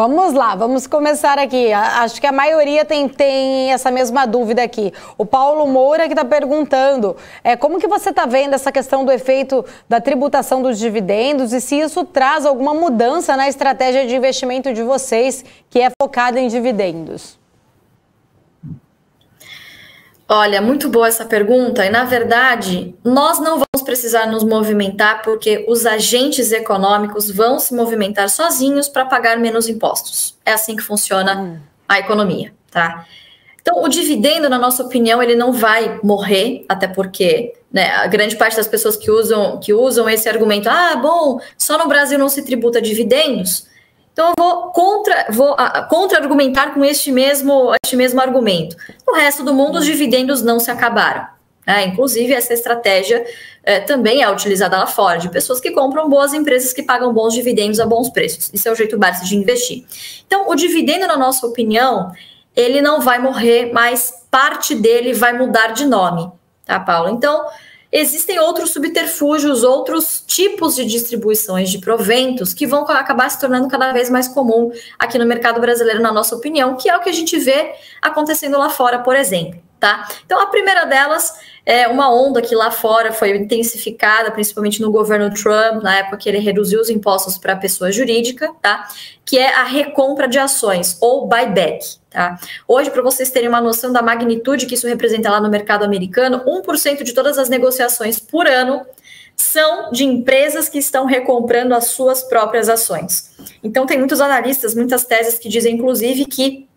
Vamos lá, vamos começar aqui. Acho que a maioria tem essa mesma dúvida aqui. O Paulo Moura que está perguntando, como que você está vendo essa questão do efeito da tributação dos dividendos e se isso traz alguma mudança na estratégia de investimento de vocês, que é focada em dividendos? Olha, muito boa essa pergunta e, na verdade, nós não vamos precisar nos movimentar porque os agentes econômicos vão se movimentar sozinhos para pagar menos impostos. É assim que funciona a economia, tá? Então, o dividendo, na nossa opinião, ele não vai morrer, até porque, né, a grande parte das pessoas que usam esse argumento, bom, só no Brasil não se tributa dividendos. Então, eu vou contra-argumentar com este mesmo argumento. No resto do mundo, os dividendos não se acabaram. Inclusive, essa estratégia também é utilizada lá fora, de pessoas que compram boas empresas que pagam bons dividendos a bons preços. Isso é o jeito básico de investir. Então, o dividendo, na nossa opinião, ele não vai morrer, mas parte dele vai mudar de nome, tá, Paulo? Então, existem outros subterfúgios, outros tipos de distribuições de proventos que vão acabar se tornando cada vez mais comum aqui no mercado brasileiro, na nossa opinião, que é o que a gente vê acontecendo lá fora, por exemplo, tá? Então, a primeira delas é uma onda que lá fora foi intensificada, principalmente no governo Trump, na época que ele reduziu os impostos para a pessoa jurídica, tá? Que é a recompra de ações, ou buyback, tá? Hoje, para vocês terem uma noção da magnitude que isso representa lá no mercado americano, 1% de todas as negociações por ano são de empresas que estão recomprando as suas próprias ações. Então, tem muitos analistas, muitas teses que dizem, inclusive, que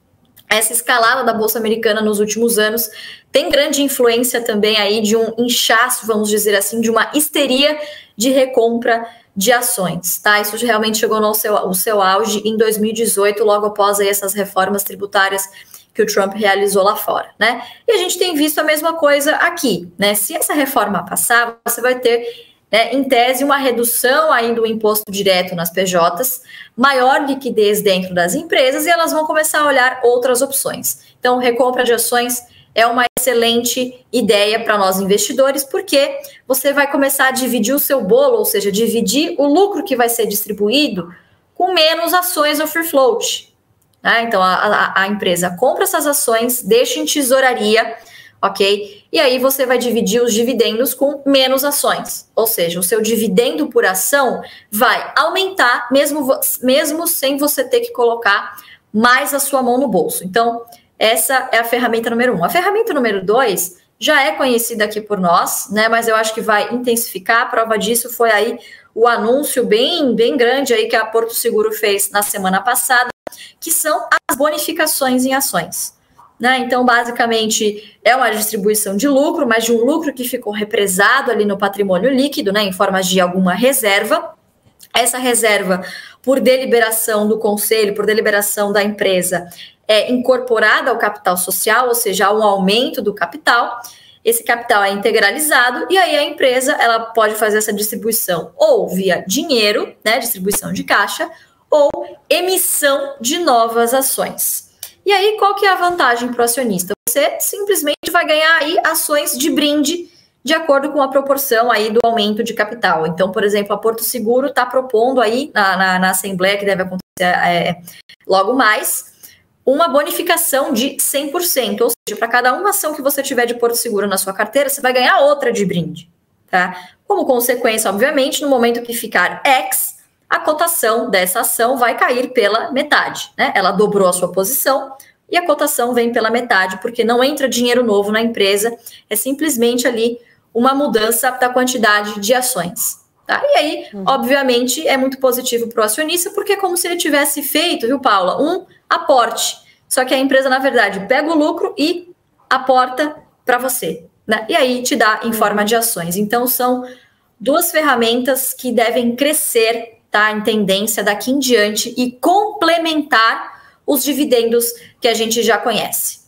essa escalada da Bolsa Americana nos últimos anos tem grande influência também aí de um inchaço, vamos dizer assim, de uma histeria de recompra de ações, tá? Isso realmente chegou no seu auge em 2018, logo após aí essas reformas tributárias que o Trump realizou lá fora, né? E a gente tem visto a mesma coisa aqui, né? Se essa reforma passar, você vai ter, em tese, uma redução aí do imposto direto nas PJs, maior liquidez dentro das empresas e elas vão começar a olhar outras opções. Então, recompra de ações é uma excelente ideia para nós investidores, porque você vai começar a dividir o seu bolo, ou seja, dividir o lucro que vai ser distribuído com menos ações no free float. Né? Então, a empresa compra essas ações, deixa em tesouraria, ok? E aí você vai dividir os dividendos com menos ações. Ou seja, o seu dividendo por ação vai aumentar, mesmo sem você ter que colocar mais a sua mão no bolso. Então, essa é a ferramenta número 1. A ferramenta número 2 já é conhecida aqui por nós, né? Mas eu acho que vai intensificar. A prova disso foi aí o anúncio bem grande aí que a Porto Seguro fez na semana passada, que são as bonificações em ações. Né? Então, basicamente, é uma distribuição de lucro, mas de um lucro que ficou represado ali no patrimônio líquido, né, em forma de alguma reserva. Essa reserva, por deliberação do conselho, por deliberação da empresa, é incorporada ao capital social, ou seja, há um aumento do capital. Esse capital é integralizado e aí a empresa ela pode fazer essa distribuição ou via dinheiro, né, distribuição de caixa, ou emissão de novas ações. E aí, qual que é a vantagem para o acionista? Você simplesmente vai ganhar aí ações de brinde de acordo com a proporção aí do aumento de capital. Então, por exemplo, a Porto Seguro está propondo aí na Assembleia, que deve acontecer logo mais, uma bonificação de 100%. Ou seja, para cada uma ação que você tiver de Porto Seguro na sua carteira, você vai ganhar outra de brinde. Tá? Como consequência, obviamente, no momento que ficar X, a cotação dessa ação vai cair pela metade, né? Ela dobrou a sua posição e a cotação vem pela metade, porque não entra dinheiro novo na empresa, é simplesmente ali uma mudança da quantidade de ações. Tá? E aí, obviamente, é muito positivo para o acionista, porque é como se ele tivesse feito, viu, Paula, um aporte. Só que a empresa, na verdade, pega o lucro e aporta para você, né? E aí te dá em forma de ações. Então, são duas ferramentas que devem crescer, tá, em tendência daqui em diante e complementar os dividendos que a gente já conhece.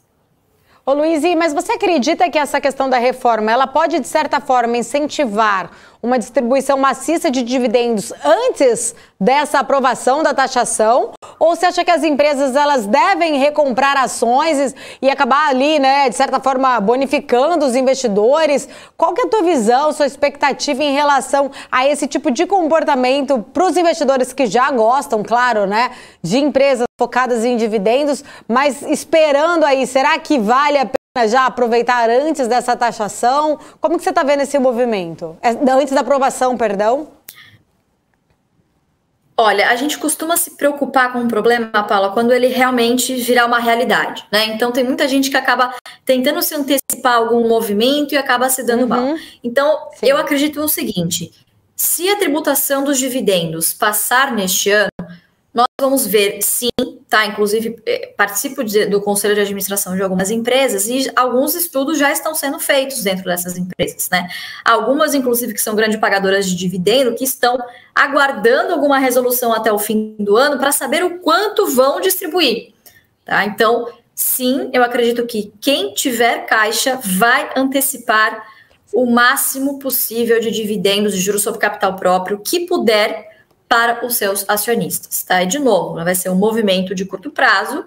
Ô Luiz, mas você acredita que essa questão da reforma, ela pode, de certa forma, incentivar uma distribuição maciça de dividendos antes dessa aprovação da taxação? Ou você acha que as empresas elas devem recomprar ações e acabar ali, né, de certa forma, bonificando os investidores? Qual que é a tua visão, sua expectativa em relação a esse tipo de comportamento para os investidores que já gostam, claro, né, de empresas focadas em dividendos, mas esperando aí, será que vale a pena já aproveitar antes dessa taxação? Como que você está vendo esse movimento? Antes da aprovação, perdão? Olha, a gente costuma se preocupar com um problema, Paula, quando ele realmente virar uma realidade, né? Então tem muita gente que acaba tentando se antecipar a algum movimento e acaba se dando mal. Então, sim, eu acredito no seguinte: se a tributação dos dividendos passar neste ano, nós vamos ver, sim, tá? Inclusive, participo do conselho de administração de algumas empresas e alguns estudos já estão sendo feitos dentro dessas empresas, né? Algumas, inclusive, que são grandes pagadoras de dividendo, que estão aguardando alguma resolução até o fim do ano para saber o quanto vão distribuir, tá? Então, sim, eu acredito que quem tiver caixa vai antecipar o máximo possível de dividendos de juros sobre capital próprio que puder para os seus acionistas, tá? E de novo, vai ser um movimento de curto prazo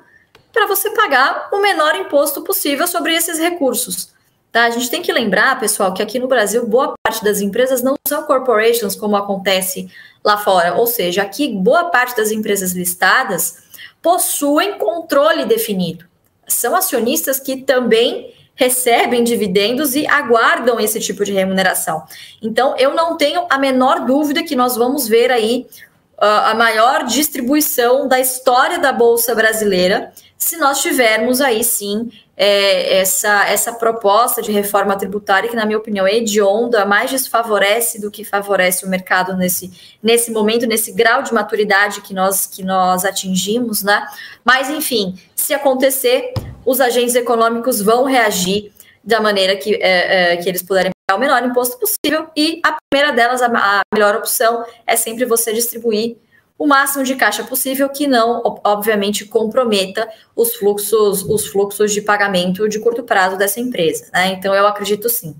para você pagar o menor imposto possível sobre esses recursos, tá? A gente tem que lembrar, pessoal, que aqui no Brasil boa parte das empresas não são corporations como acontece lá fora, ou seja, aqui boa parte das empresas listadas possuem controle definido. São acionistas que também recebem dividendos e aguardam esse tipo de remuneração. Então, eu não tenho a menor dúvida que nós vamos ver aí a maior distribuição da história da Bolsa Brasileira, se nós tivermos aí, sim, essa proposta de reforma tributária que, na minha opinião, é hedionda, mais desfavorece do que favorece o mercado nesse momento, nesse grau de maturidade que nós atingimos, né? Mas, enfim, se acontecer, os agentes econômicos vão reagir da maneira que eles puderem pagar o menor imposto possível, e a primeira delas, a melhor opção, é sempre você distribuir o máximo de caixa possível que não, obviamente, comprometa os fluxos de pagamento de curto prazo dessa empresa, né? Então, eu acredito sim.